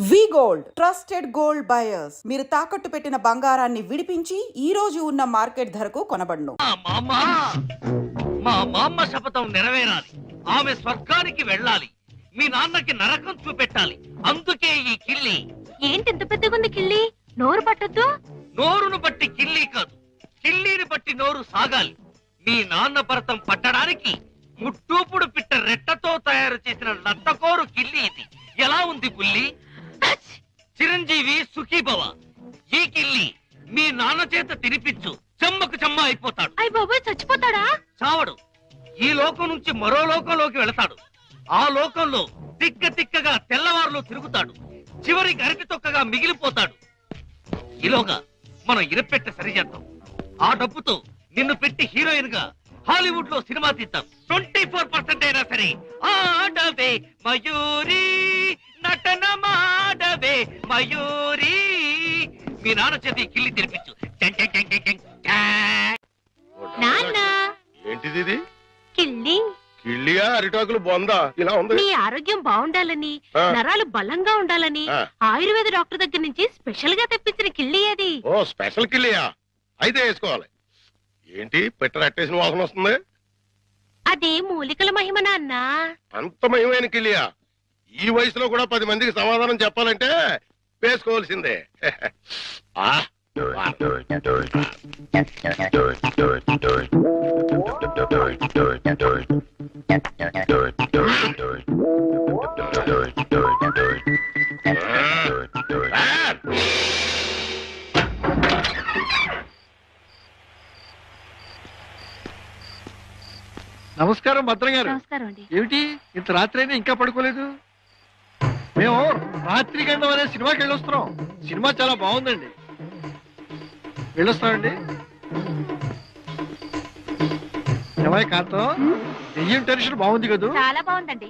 వి gold trusted gold buyers మీరు తాకట్టు పెట్టిన బంగారాన్ని విడిపించి ఈ రోజు ఉన్న మార్కెట్ ధరకు కొనబడును. మా మామ శపథం నెరవేరాలి. ఆమె స్వర్గానికి వెళ్ళాలి. మీ నాన్నకి నరకం చూపెట్టాలి. అందుకే ఈ కిల్లి. ఏంటి ఇంత పెద్దగుంది కిల్లి? నోరు పట్టొద్దు. నోరును బట్టి కిల్లి కాదు, కిల్లీని బట్టి నోరు సాగాలి. మీ నాన్న భరతం పట్టడానికి ముట్టూపుడు పిట్ట రెట్టతో తయారు చేసిన లత్తకోరు కిల్లి ఇది. ఎలా ఉంది బుల్లి? చిరంజీవి సుఖీభవ. ఈ కిల్లి మీ నాన్న చేత తినిపించు, చెమ్మకు చెమ్మ అయిపోతాడు. అయ్య బాబోయ్, చచ్చిపోతాడా? చావడు. ఈ లోకం నుంచి మరో లోకంలోకి వెళతాడు. ఆ లోకంలో తిక్క తిక్కగా తెల్లవారులో తిరుగుతాడు. చివరికి అరటి తొక్కగా మిగిలిపోతాడు. ఈలోగా మనం ఇరపెట్ట సరిచేద్దాం. ఆ డబ్బుతో నిన్ను పెట్టి హీరోయిన్ గా హాలీవుడ్ లో సినిమా తీద్దాం. 24% అయినా సరే ఆడవే మయూరి, నటన మాడవే మయూరి. మీ నాన్న చేతి కిల్లి తెరిపించు. నాన్న, ఏంటిది ఇది? కిల్లి. కిళ్ళియా అరిటాకులు బొందా ఇలా ఉంది? నీ ఆరోగ్యం బాగుండాలని, నరాలు బలంగా ఉండాలని ఆయుర్వేద డాక్టర్ దగ్గర నుంచి స్పెషల్ గా తెప్పించిన కిల్లి అది. ఓ స్పెషల్ కిళ్ళియా? అయితే వేసుకోవాలి. ఏంటి పెట్ట అట్టేసిన వాసన వస్తుంది? అదే మూలికల మహిమ నాన్న. అంత మహిమైన కిళ్ళియా? ఈ వయసులో కూడా 10 మందికి సమాధానం చెప్పాలంటే వేసుకోవాల్సిందే. ఆ నమస్కారం భద్రం గారు. నమస్కారం అండి. ఏమిటి ఇంత రాత్రి అయినా ఇంకా పడుకోలేదు? మేము రాత్రి గండం అనే సినిమాకి వెళ్ళొస్తున్నాం. సినిమా చాలా బాగుందండి. వెళ్ళొస్తామండి. ఏమై కాంతం, దెయ్యం టెన్షన్ బాగుంది కదూ? చాలా బాగుందండి.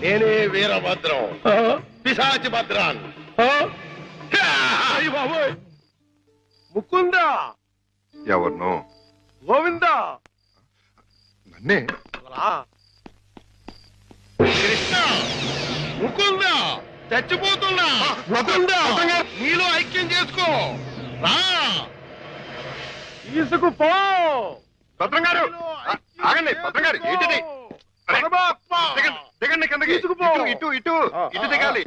నేనే వీరభద్రం, పిశాచి భద్రాన్. ముకుందా, ఎవరినో గోవిందా, నన్నే. కృష్ణ, ముకుందా, చచ్చిపోతున్నా. ముకుందా, నీలో ఐక్యం చేసుకో. రా, తీసుకుపో. భద్రం గారు ఆగండి. భద్రం గారు ఏంటిది? దిగండి కిందకి. తీసుకుపో. ఇటు ఇటు ఇటు దిగాలి.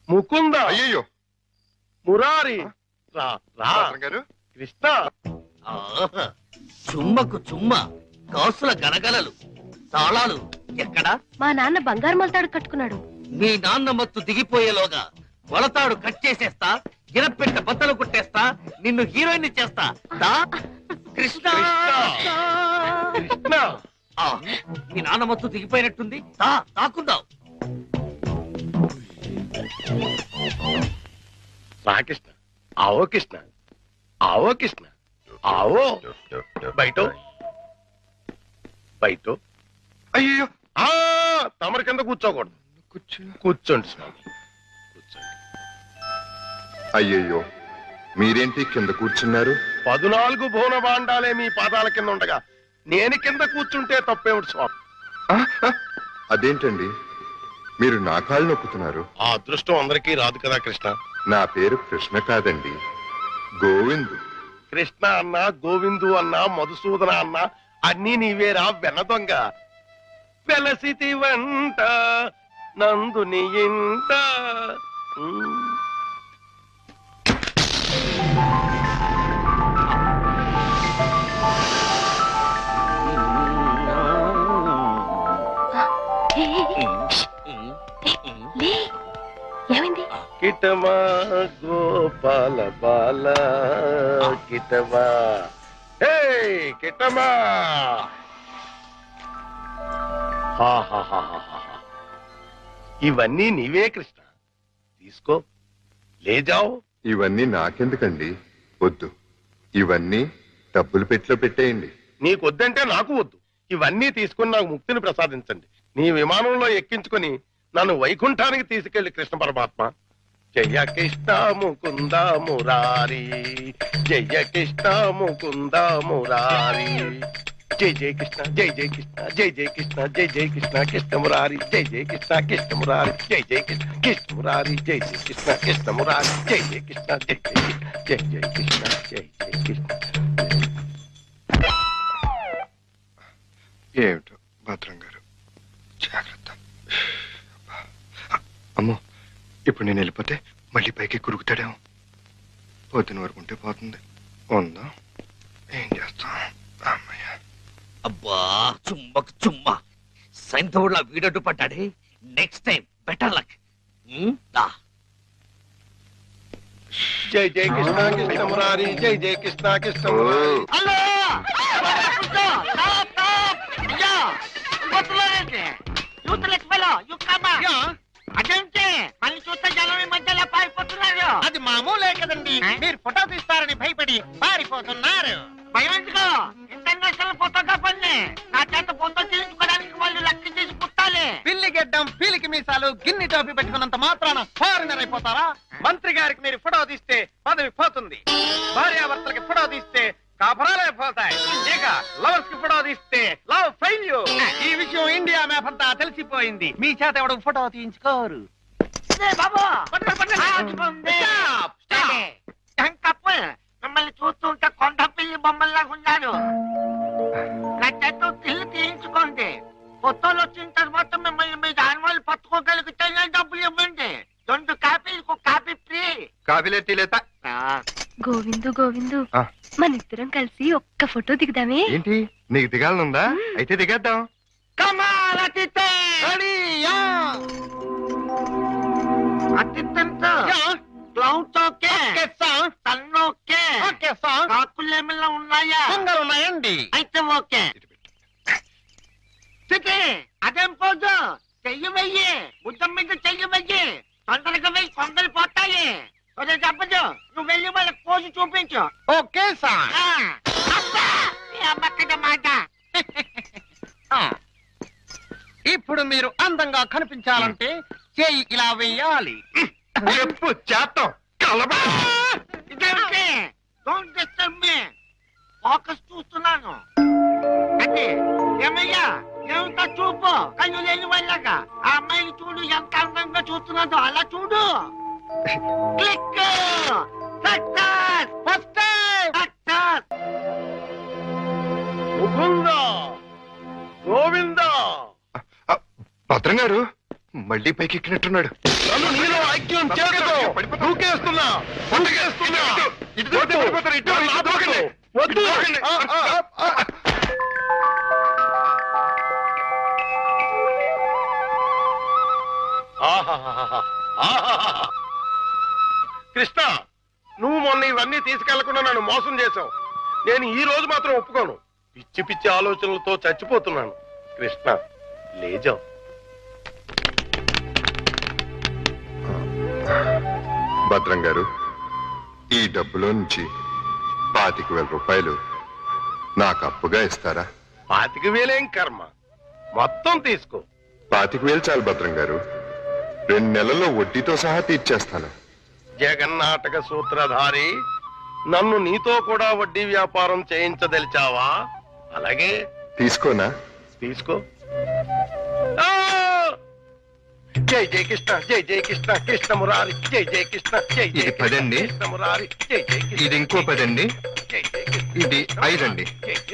ముకుందా, అయ్యయ్యో మురారి, రా రా. భద్రం గారు, కృష్ణ, ఆహా, చుమ్మకు చుమ్మ, కాసుల గలగలలు, తాళాలు ఎక్కడా? మా నాన్న బంగారు మొలతాడు కట్టుకున్నాడు. మీ నాన్న మత్తు దిగిపోయేలోగా మొలతాడు కట్ చేసేస్తా, గిరపెట్ట బద్దలు కొట్టేస్తా, నిన్ను హీరోయిన్ చేస్తా. దా కృష్ణ. కృష్ణ. ఆ, మీ నాన్న మత్తు దిగిపోయినట్టుంది. దా తాకుందాం. రా కృష్ణ, ఆవో కృష్ణ, ఆవో కృష్ణ, ఆవో. బయట బయట. అయ్యో ఆ తమరి కింద కూర్చోకూడదు. కూర్చోండి స్వామి, కూర్చోండి. అయ్యయ్యో మీరేంటి కింద కూర్చున్నారు? 14 భువన భాండాలే మీ పాదాల కింద ఉండగా నేను కింద కూర్చుంటే తప్పేమిటి స్వామి? ఆ, ఆ, అదేంటండి మీరు నా కాళ్ళు నొక్కుతున్నారు? ఆ అదృష్టం అందరికీ రాదు కదా కృష్ణ. నా పేరు కృష్ణ కాదండి, గోవిందు. కృష్ణ అన్నా, గోవిందు అన్నా, మధుసూదన అన్నా అన్నీ నీవేరా వెన్న దొంగ. వెలసితి వంట నందుని ఇంట. లే, ఏమైంది? కిటమా గోపాల బాల కిటమా. హే కిటమా. ఇవన్నీ నీవే కృష్ణ, తీసుకో, లేజావు. ఇవన్నీ నాకెందుకండి? వద్దు, ఇవన్నీ డబ్బులు పెట్టిలో పెట్టేయండి. నీకొద్దంటే నాకు వద్దు. ఇవన్నీ తీసుకుని నాకు ముక్తిని ప్రసాదించండి. నీ విమానంలో ఎక్కించుకొని నన్ను వైకుంఠానికి తీసుకెళ్లి కృష్ణ పరమాత్మ. జయ కృష్ణ ముకుంద మురారి, జయ కృష్ణ ముకుంద మురారి, జై జయ కృష్ణ, జై జయ కృష్ణ, జై జయ కృష్ణ, జై జయ కృష్ణ, కృష్ణ మురారి, జై జయ కృష్ణ, కృష్ణ మురారి, జై జయ కృష్ణ, కృష్ణ మురారి, జై జయ కృష్ణ, కృష్ణ మురారి, జై జయ కృష్ణ, జై జయ కృష్ణ, జై జయ కృష్ణ, జై జయ కృష్ణ. ఏమిటో భద్రం గారు, జాగ్రత్త. అమ్మో, ఇప్పుడు నేను వెళ్ళిపోతే మళ్ళీ పైకి కురుకుతాడేమో. పొద్దున వరకు ఉంటే పోతుంది. ఉందా, ఏం చేస్తాం? అమ్మయ్య. అబ్బా చుమ్మకు చుమ్మా, సైంధవుడిలా వీడట్టు పడ్డాడే. Next time better luck. జై జయ కృష్ణ, కృష్ణ మురారి, జై జయ కృష్ణ, కృష్ణ మురారి. హలో అదేంటి మళ్ళీ చూస్తే జనం ఈ మధ్యలో పారిపోతున్నారు. అది మామూలే కదండి, మీరు ఫోటో తీస్తారని భయపడి పారిపోతున్నారు. భయం ఎందుకు? ఇంటర్నేషనల్ ఫోటోగ్రాఫర్ని నా చేత ఫోటో తీయించుకోవడానికి వాళ్ళు లెక్క చేసి పుట్టాలి. పిల్లి గెడ్డం, పీలికి మీసాలు, గిన్ని టోపీ పెట్టుకున్నంత మాత్రాన ఫారినర్ అయిపోతారా? మంత్రి గారికి మీరు ఫోటో తీస్తే పదవి పోతుంది, భార్యాభర్తలకి ఫోటో తీస్తే కాపురాలే పోతాయి, ఇక లవర్స్ కి ఫోటో తీస్తే లవ్ ఫెయిల్యూర్. ఈ విషయం ఇండియా మ్యాప్ అంతా తెలిసిపోయింది. మీ చేత ఎవడు ఫోటో తీయించుకోరు. మిమ్మల్ని చూస్తుంటే కొండ పిల్లి బొమ్మల్లా ఉన్నారు. నా చేత ఇల్లు తీయించుకోండి. ఫోటోలు వచ్చిన తర్వాత మిమ్మల్ని మీ దానివాళ్ళు పట్టుకోగలిగితే డబ్బులు ఇవ్వండి. 2 కాపీలకు కాపీ ఫ్రీ. కాఫీలే తీలేత. గోవిందు గోవిందు, మన ఇద్దరం కలిసి ఒక్క ఫోటో దిగుదామే? ఏంటి, నీకు దిగాలనుందా? అయితే దిగేద్దాం. అతిథంతో క్లౌడ్స్ ఓకే, సన్ ఓకే, కాకులు ఏమైనా ఉన్నాయా? ఉన్నాయండి. అయితే ఓకే. అదేం పోదు, చెయ్యి వెయ్యి, బుద్ధం మీద చెయ్యి వెయ్యి, తొందరగా వెయ్యి, కొందరు పోతాయి. చెప్పదు, నువ్వు వెళ్ళి వాళ్ళకి పోజు చూపించు. Okay sir. అమ్మక్కడ మాట. ఇప్పుడు మీరు అందంగా కనిపించాలంటే చెయ్యి ఇలా వెయ్యాలి. చెప్పు చేస్తాం. ఇదేంటి? Don't disturb me. ఫోకస్ చూస్తున్నాను. అంటే ఏమయ్యా, ఏమిటా చూపు? కళ్ళు లేని వాళ్ళగా ఆ అమ్మాయిని చూడు, ఎంత అందంగా చూస్తున్నాదో అలా చూడు. Click. Success. First time success. Mukunda Govinda. భద్రం గారు మళ్ళీ పైకి ఎక్కినట్టున్నాడు. నన్ను నీలో ఐక్యం చేస్తూ దూకేస్తున్నా, పండుగేస్తున్నా. వద్దు. కృష్ణ, నువ్వు మొన్న ఇవన్నీ తీసుకెళ్లకుండా నన్ను మోసం చేశావు. నేను ఈ రోజు మాత్రం ఒప్పుకోను. పిచ్చి పిచ్చి ఆలోచనలతో చచ్చిపోతున్నాను. కృష్ణ, లేజా. భద్రం గారు, ఈ డబ్బులో నుంచి 25,000 రూపాయలు నాకు అప్పుగా ఇస్తారా? 25,000 కర్మ, మొత్తం తీసుకో. 25,000 చాలు భద్రం గారు. 2 నెలల్లో వడ్డీతో సహా తీర్చేస్తాను. జగన్నాటక సూత్రధారి, నన్ను నీతో కూడా వడ్డీ వ్యాపారం చేయించదలిచావా? అలాగే తీసుకోనా? తీసుకో. జై జయ కృష్ణ, జై జయ కృష్ణ, కృష్ణ మురారి, జై జయ కృష్ణ, జై జయ ఇది 10 అండి. కృష్ణ మురారి, జై జయ కృష్ణ. ఇది ఇంకో 10 అండి. జై జయ కృష్ణ. ఇది 5 అండి.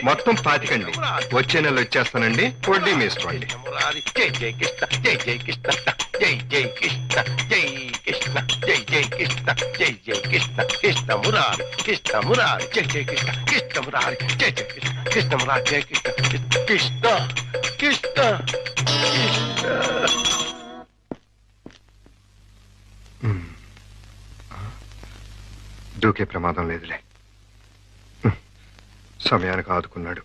మొత్తం 25 అండి. వచ్చే నెల వచ్చేస్తానండి. వడ్డీ వేసుకోండి. కృష్ణ మురారి, జై జయ కృష్ణ, జై జయ కృష్ణ, జై జయ కృష్ణ, జై కృష్ణ, జై జయ కృష్ణ, జై జయ కృష్ణ, కృష్ణ మురారి, కృష్ణ మురారి, జై జయ కృష్ణ, కృష్ణ మురారి, జై జయ కృష్ణ, కృష్ణ మురారి, జయ కృష్ణ, కృష్ణ కృష్ణ కృష్ణ. దూకే ప్రమాదం లేదులే. సమయానికి ఆదుకున్నాడు.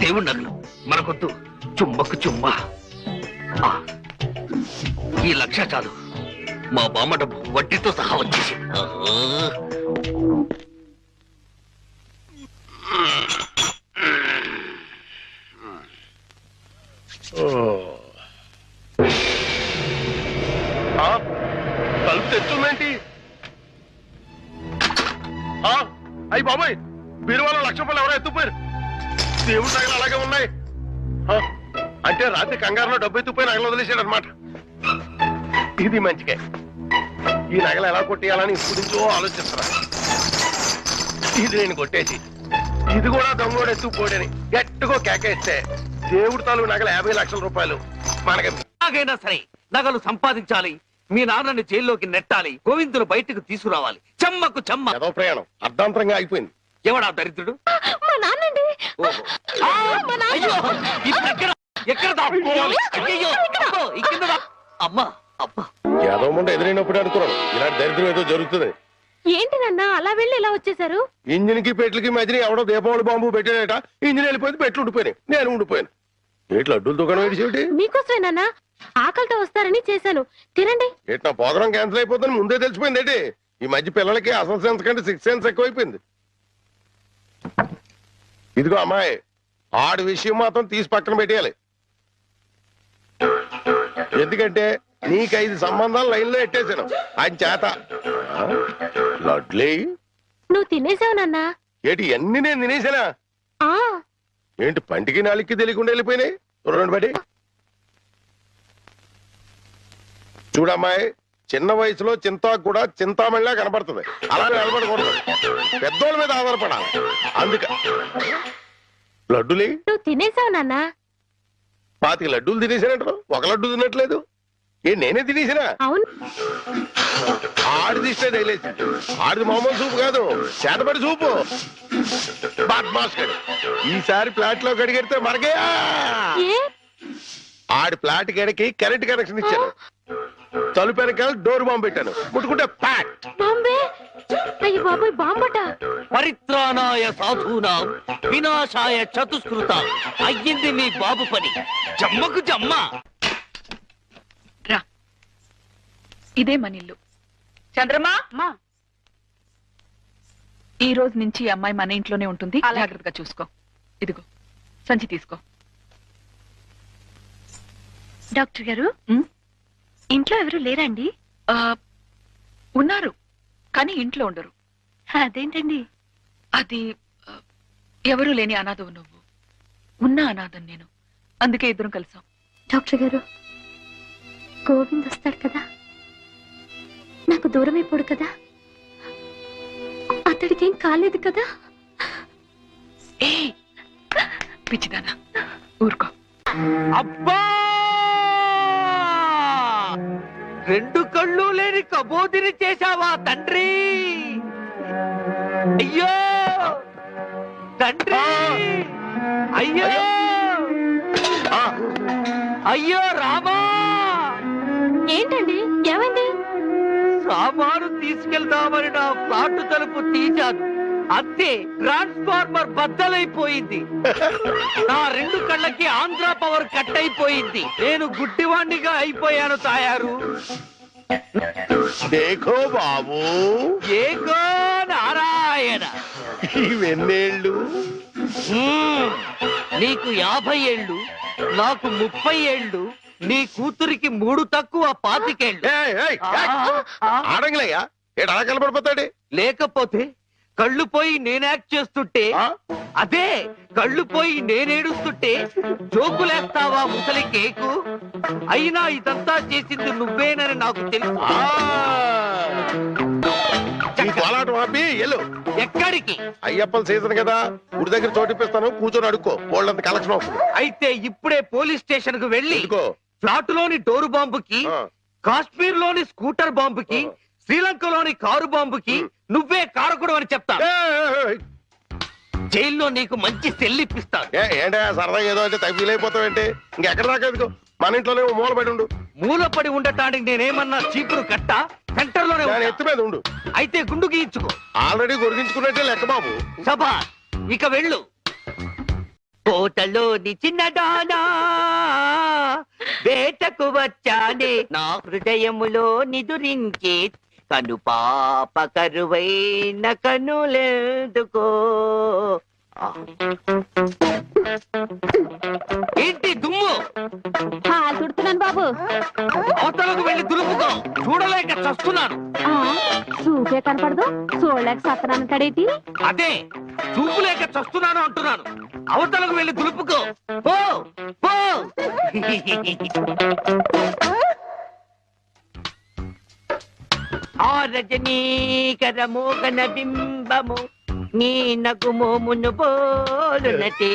దేవుడి నగలు మనకొద్దు. చుమ్మకు చుమ్మా. ఆ, ఈ 1,00,000 చాలు. మా బామ్మ డబ్బు వడ్డీతో సహా వచ్చేసి. తలుపు తెచ్చుందేంటి? అయ్యి బాబాయ్, బీరువాలో 1,00,000 రూపాయలు ఎవరో ఎత్తుపోయారు. దేవుడి నగలు అలాగే ఉన్నాయి. అంటే రాత్రి కంగారులో డబ్బు ఎత్తుపోయి నగలు వదిలేశాడు అనమాట. ఇది మంచిగా. ఈ నగలు ఎలా కొట్టేయాలని ఇప్పుడు నుంచో ఆలోచిస్తున్నా. ఇది నేను కొట్టేసి ఇది కూడా దొంగోడు ఎత్తుకుపోడని గట్టిగా కేకేస్తే దేవుడి తాలూకు నగలు 50,00,000 రూపాయలు మనకి. ఎలాగైనా సరే నగలు సంపాదించాలి. మీ నాన్నని జైల్లోకి నెట్టాలి. గోవిందులు బయటకు తీసుకురావాలి. చెమ్మకు చెమ్మ. ఏదో ప్రయాణం అర్ధాంతరంగా అయిపోయింది. ఎవడా దరిద్రుడు? మా నాన్నండి. ఓహో. అయ్యో, ఇప్పుడు ఎక్కడ దాక్కోవాలి? అయ్యయ్యో, అబ్బో, ఈ కింద అమ్మా అబ్బా. ఏదో ముందు ఎదురైనప్పుడు అనుకున్నాను ఇలాంటి దరిద్రం ఏదో జరుగుతుంది. ఏంటి నాన్న అలా వెళ్ళి ఇలా వచ్చేసారు? ఇంజిన్ కి పెట్లకి మధ్యన ఎవడో దీపావళి బాంబు పెట్టాడట. ఇంజిన్ వెళ్ళిపోయింది, పెట్లు ఉండిపోయినాయి. నేను ఉండిపోయాను. ఏట్లు అడ్డుల దుకాణం ఏడిసేటి? మీకోసమే నాన్న, ఆకలితో వస్తారని చేశాను. తినండి. ఏటి నా ప్రోగ్రాం క్యాన్సిల్ అయిపోతుంది ముందే తెలిసిపోయింది ఏంటి? ఈ మధ్య పిల్లలకి అసలు సెన్స్ కంటే 6th సెన్స్ ఎక్కువైపోయింది. ఇదిగో అమ్మాయి, ఆడి విషయం మాత్రం తీసి పక్కన పెట్టేయాలి. ఎందుకంటే నీకు 5 సంబంధాలు లైన్ లో ఎట్టేశాను ఆయన చేత. లడ్లీ, నువ్వు తినేసావు నాన్న. ఏటి అన్ని నేను తినేసానా? ఆ ఏంటి పంటికి నాలుగుకి తెలియకుండా వెళ్ళిపోయినాయి? రెండు బట్టి చూడమ్మాయి, చిన్న వయసులో చింతాకు కూడా చింతామణిలా కనపడుతుంది. అలా నిలబడకూడదు, పెద్దోళ్ళ మీద ఆధారపడాలి. అందుక లడ్డులే నువ్వు తినేసావు నాన్న. 25 లడ్డూలు తినేసానంటారు, 1 లడ్డు తినట్లేదు. నేనే తినేసినా? అవును. ఆడిది ఇష్టే తగిలేసి. ఆడిది మామూలు సూపు కాదు, చేతపడి సూపు. బద్మాష్ గడు. ఈసారి ఫ్లాట్ లో గడిగెడితే మనకే. ఆడి ఫ్లాట్ గడికి కరెంట్ కనెక్షన్ ఇచ్చాను. తలుపు వెనకాల డోర్ బాంబు పెట్టాను. ముట్టుకుంటే ప్యాట్. బాంబే. అయ్యి బాబోయ్, బాంబట. పరిత్రాణాయ సాధూనాం వినాశాయ చతుష్కృత. అయ్యింది మీ బాబు పని. జమ్మకు జమ్మ. రా, ఇదే మన ఇల్లు. చంద్రమా, ఈ రోజు నుంచి ఈ అమ్మాయి మన ఇంట్లోనే ఉంటుంది. జాగ్రత్తగా చూసుకో. ఇదిగో సంచి తీసుకో. డాక్టర్ గారు, ఇంట్లో ఎవరు లేరండి? ఉన్నారు, కానీ ఇంట్లో ఉండరు. అదేంటండి? అది ఎవరూ లేని అనాథవు నువ్వు, ఉన్న అనాథం నేను. అందుకే ఇద్దరం కలిసాం. డాక్టర్ గారు, గోవింద్ వస్తాడు కదా, నాకు దూరం అయిపోడు కదా, అతడికి ఏం కాలేదు కదా? ఏ పిచ్చిదానా, ఊరుకో. అబ్బా, 2 కళ్ళు లేని కబోదిని చేశావా తండ్రి? అయ్యో తండ్రి, అయ్యో అయ్యో రామా. ఏంటండి, ఏమైంది? సామాను తీసుకెళ్దామని నా ఫ్లాట్ తలుపు తీశాను, అంతే ట్రాన్స్ఫార్మర్ బద్దలైపోయింది. నా 2 కళ్ళకి ఆంధ్ర పవర్ కట్ అయిపోయింది. నేను గుడ్డివాణ్ణిగా అయిపోయాను తాయారు. దేఖో బాబు, ఏకో నారాయణ. ఇవెన్నేళ్ళు? నీకు 50 ఏళ్ళు, నాకు 30 ఏళ్ళు, నీ కూతురికి 3 తక్కువ 25 ఏళ్ళు. ఆడంగిలయ్యా, ఏడు అలా కలపడిపోతాడు. లేకపోతే కళ్ళు పోయి నేను యాక్ట్ చేస్తుంటే, అదే కళ్ళు పోయి నేనేడుస్తుంటే జోకులేస్తావా ముసలి కేకు? అయినా ఇదంతా చేసింది నువ్వేనని నాకు తెలుసు. కోలాటం ఆపి ఎల్లు. ఎక్కడికి? అయ్యప్పల సీజన్ కదా, గుడి దగ్గర చోటిప్పిస్తాను, కూర్చొని అడుక్కో. వాళ్ళంత కలెక్షన్ వస్తుంది. అయితే ఇప్పుడే పోలీస్ స్టేషన్ కు వెళ్ళి ఫ్లాట్ లోని డోరు బాంబుకి, కాశ్మీర్ లోని స్కూటర్ బాంబుకి, శ్రీలంకలోని కారు బాంబుకి నువ్వే కారకుడు అని చెప్తా. జైల్లో నీకు మంచి సెల్లిప్పిస్తాను. ఏంటా సరదాగా ఏదో అంటే తగ్గిలు అయిపోతావేంటి? ఇంకెక్కడ దాకా ఎందుకు, మన ఇంట్లోనే మూలపడి ఉండు. మూలపడి ఉండటానికి నేనేమన్నా చీపురు కట్ట? సెంటర్ లోనే ఎత్తు మీద ఉండు. అయితే గుండు గీయించుకో. ఆల్రెడీ గొరిగించుకున్నట్టే లెక్క బాబు. సభా, ఇక వెళ్ళు. కోటలోని చిన్నదానా వేటకు వచ్చానే నా హృదయములో నిదురించే కను పాప కరువైన కనులెందుకో. ఏంటి దుమ్ము? తుడుతున్నాను బాబు. అవతలకు వెళ్ళి దులుపుకో, చూడలేక చస్తున్నాను. చూపే కనపడదు, చూడలేక సత్తనాను కడేటి. అదే చూపు లేక చస్తున్నాను అంటున్నాను. అవతలకు వెళ్ళి దులుపుకో, పో పో. ఆ రజనీకర మోగన బింబము నీ నగుమోమును బోలునటే.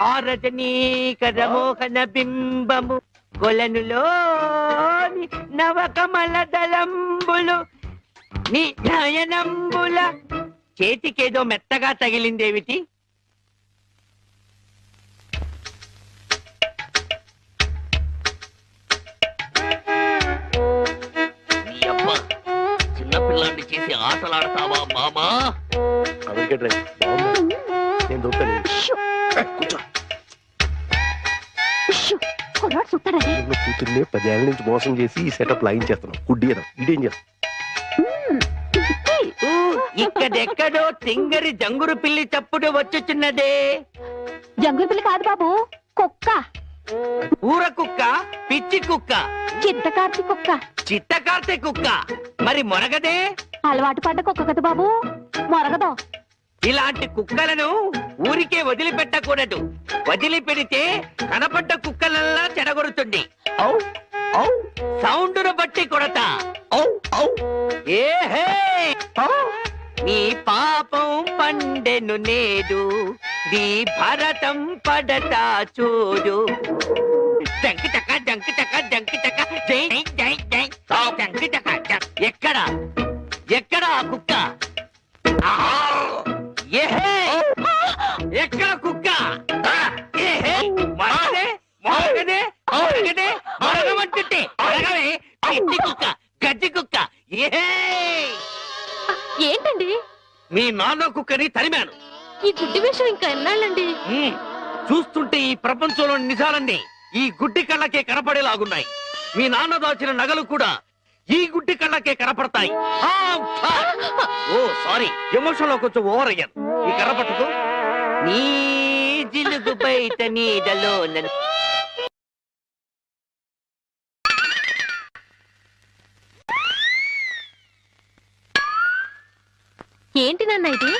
ఆ రజనీకర మోహన బింబము కొలనులోని నవకమల దళంబులు నీ నయనంబుల. చేతికేదో మెత్తగా తగిలిందేమిటి? నీ అబ్బ చిన్నపిల్లాన్ని చేసి ఆటలాడతావా మామా? నేను దొరుకుతాను. కూతుర్ని 10 ఏళ్ళ నుంచి మోసం చేసి ఈ సెటప్ లాగించేస్తున్నాం. కుడ్డీయడం ఇదేం చేస్తాం? ఇక్కడెక్కడో తింగరి జంగురు పిల్లి చప్పుడు వచ్చుచున్నదే. జంగుల పిల్ల కాదు బాబు, కుక్క. ఊర కుక్క, పిచ్చి కుక్క, చిత్తకార్తి కుక్క. చిత్తకార్తె కుక్క. మరి మొరగదే? అలవాటు పడ్డ కుక్క కదా బాబు, మొరగదు. ఇలాంటి కుక్కలను ఊరికే వదిలిపెట్టకూడదు. వదిలిపెడితే కనపడ్డ కుక్కలల్లా చెడగొడుతుంది. ఔ ఔ సౌండును బట్టి కొడతా. ఔ ఔ ఏహే నీ పాపం పండెను నేడు, నీ భరతం పడతా చూడు. జంకి చక్క జంకి చక్క జంకి చక్క జై జై జై జంకి చక్క. ఎక్కడ ఎక్కడ ఆ కుక్క? ఏహే ఎక్కడ కుక్క? ఏహే మరగదే మరగదే మరగదే మరగమంటుంటే మరగవే పిచ్చి కుక్క, గజ్జి కుక్క. ఏహే ఏంటండి మీ నాన్న కుక్కని తరిమాను. ఈ గుడ్డి విషయం ఇంకా ఎన్నాళ్ళండి? చూస్తుంటే ఈ ప్రపంచంలో నిజాలన్నీ ఈ గుడ్డి కళ్ళకే కనపడేలాగున్నాయి. మీ నాన్న దాచిన నగలు కూడా ఈ గుడ్డి కళ్ళకే కనపడతాయి. ఓ సారీ, ఎమోషన్ లో కొంచెం ఓవర్ అయ్యాను. ఈ కనపడదు. నీ జిలుగు బయట నీడలో ఏంటి నాన్న ఇది?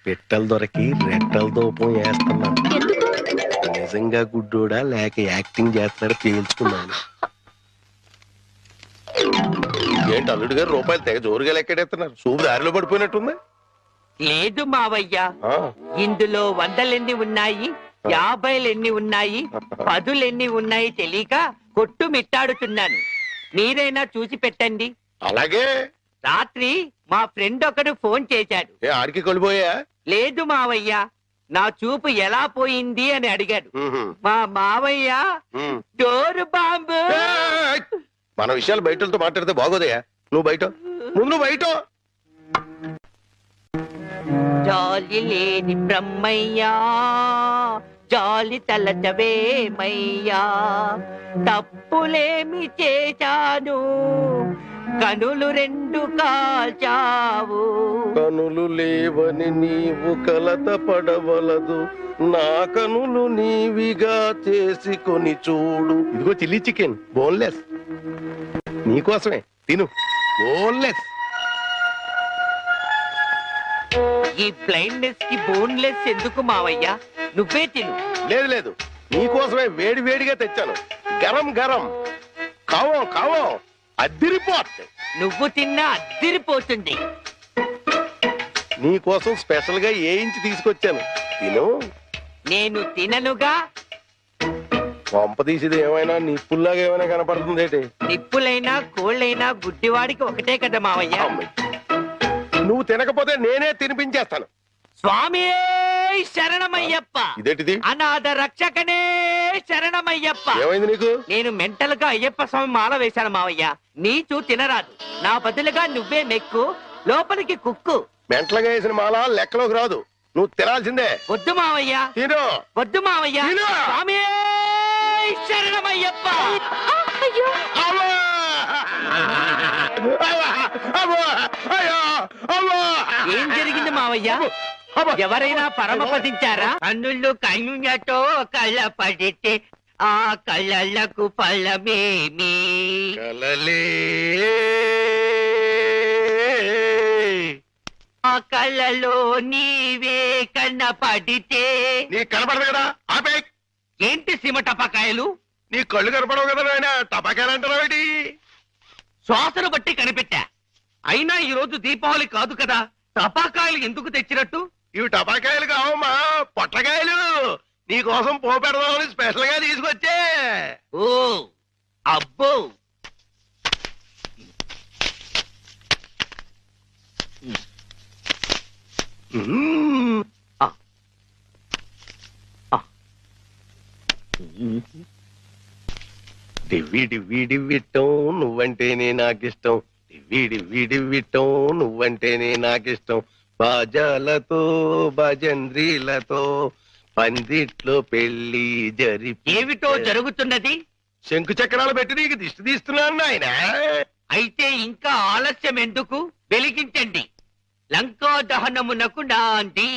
పెట్టెలు దొరికి రెట్టెల దూపం వేస్తున్నాను. ఎందుకు? నిజంగా గుడ్డోడా లేక యాక్టింగ్ చేస్తున్నాడు తేల్చుకున్నాను. ఏంటి అల్లుడు గారు రూపాయలు తెగ జోరుగా లెక్కెడేస్తున్నారు? సూపు దారిలో పడిపోయినట్టుంది. లేదు మావయ్య, ఇందులో 100 ఉన్నాయి, 50 ఉన్నాయి, 10 ఉన్నాయి తెలియక కొట్టు మిట్టాడుతున్నాను. మీరైనా చూసి పెట్టండి. అలాగే. రాత్రి మా ఫ్రెండ్ ఒకడు ఫోన్ చేశాడు. ఆడికి కొలిపోయా? లేదు మావయ్య, నా చూపు ఎలా పోయింది అని అడిగాడు. మా మావయ్య డోరు బాంబు. మన విషయాలు బయటతో మాట్లాడితే బాగోదయా? నువ్వు బయట, ముందు బయట. జాలి లేని బ్రహ్మయ్యా, జాలి తలచవేమయ్యా, తప్పులేమి చేశాను, కనులు 2 కాల్చావు. కనులు లేవని నీవు కలత పడవలదు, నా కనులు నీవిగా చేసుకొని చూడు. ఇదిగో చిల్లీ చికెన్ బోన్లెస్, నీకోసమే తిను. బోన్లెస్. ఈ బ్లైండ్నెస్ కి బోన్లెస్ ఎందుకు మావయ్య? నువ్వే తిను. లేదు లేదు, నీకోసమే వేడి వేడిగా తెచ్చాను. గరం గరం, కావం కావం, అద్దిరిపోతుంది. నువ్వు తిన్నా అద్దిరిపోతుంది. నీకోసం స్పెషల్ గా వేయించి తీసుకొచ్చాను, తిను. నేను తిననుగా. పంప తీసేది ఏమైనా నిప్పుల్లాగా ఏమైనా కనపడుతుంది ఏంటి? నిప్పులైనా కోళ్ళైనా గుడ్డివాడికి ఒకటే కదా మావయ్య. నువ్వు తినకపోతే నేనే తినిపించేస్తాను. స్వామి శరణమయ్యప్ప. ఇదేంటిది? అనాథ రక్షకనే శరణమయ్యప్ప. ఏమైంది నీకు? నేను మెంటల్ గా అయ్యప్ప స్వామి మాల వేశాను మావయ్య. నీచు తినరాదు, నా బదులుగా నువ్వే మెక్కు, లోపలికి కుక్కు. మెంటలుగా వేసిన మాల లెక్కలోకి రాదు. నువ్వు తినాల్సిందే. వద్దు మావయ్య, తిను. వద్దు మావయ్య. తిను. స్వామి శరణమయ్యప్ప. అయ్యో అవ్వా! అవ్వా! అవ్వా! అయ్యో! అవ్వా! ఏం జరిగింది మావయ్య? అవ్వా! ఎవరైనా పరమపదించారా? కన్నుళ్ళు కన్నులతో కళ్ళ పడితే ఆ కళ్ళకు ఫలమేమి? కలలే ఆ కళ్ళలో నీవే కన్న పడితే. నీ కనపడదు కదా, ఆపే. ఏంటి సీమ టపాకాయలు? నీ కళ్ళు కనపడవు కదా నాయన, టపాకాయలు అంటారావేటి? శ్వాసను బట్టి కనిపెట్టా. అయినా ఈ రోజు దీపావళి కాదు కదా, టపాకాయలు ఎందుకు తెచ్చినట్టు? ఇవి టపాకాయలు కావమ్మా, పొట్లకాయలు. నీ కోసం పోపెడదామని స్పెషల్ గా తీసుకొచ్చే. ఓ అబ్బో, మ్మ్. డివ్వి డివ్వి డివ్విట్టం నువ్వంటేనే నాకిష్టం. డివ్వి డివ్వి డివ్విట్టం నువ్వంటేనే నాకిష్టం. బాజాలతో భజంద్రీలతో పందిట్లో పెళ్లి జరిపి. ఏమిటో జరుగుతున్నది? శంకు చక్రాలు పెట్టి నీకు దిష్టి తీస్తున్నాను ఆయన. అయితే ఇంకా ఆలస్యం ఎందుకు? వెలిగించండి. లంకా దహనమునకు నాంది.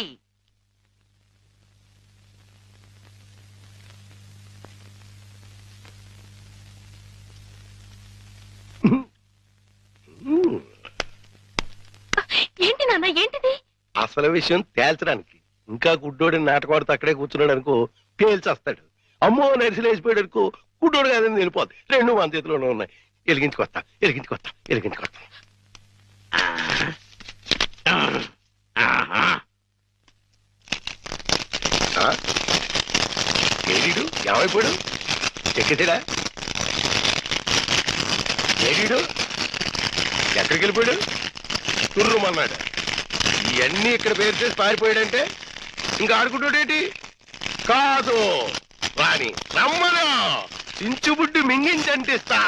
ఏంటి నాన్న, ఏంటిది? అసలు విషయం తేల్చడానికి. ఇంకా గుడ్డోడి నాటకవాడితో అక్కడే కూర్చున్నాడు అనుకో, పేల్చేస్తాడు. అమ్మో నరిసిలేసిపోయాడు అనుకో, గుడ్డోడు కాదని వెళ్ళిపోద్ది. రెండు మన చేతిలోనే ఉన్నాయి. వెలిగించుకొస్తా, వెలిగించుకొస్తా, వెలిగించుకొస్తా. ఏడీడు ఏమైపోయాడు? చెక్కేసాడా? ఏడీడు ఎక్కడికి వెళ్ళిపోయాడు? తుర్రుమన్నాడు. ఇవన్నీ ఇక్కడ పేరు చేసి పారిపోయాడంటే ఇంకా ఆడుకుంటాడేంటి? కాదు రాని రమ్మను, చించుబుడ్డి మింగించంటిస్తా.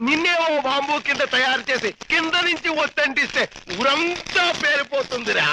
నిన్నేమో బాంబు కింద తయారు చేసి కింద నుంచి వస్తంటిస్తే ఊరంతా పేరిపోతుందిరా.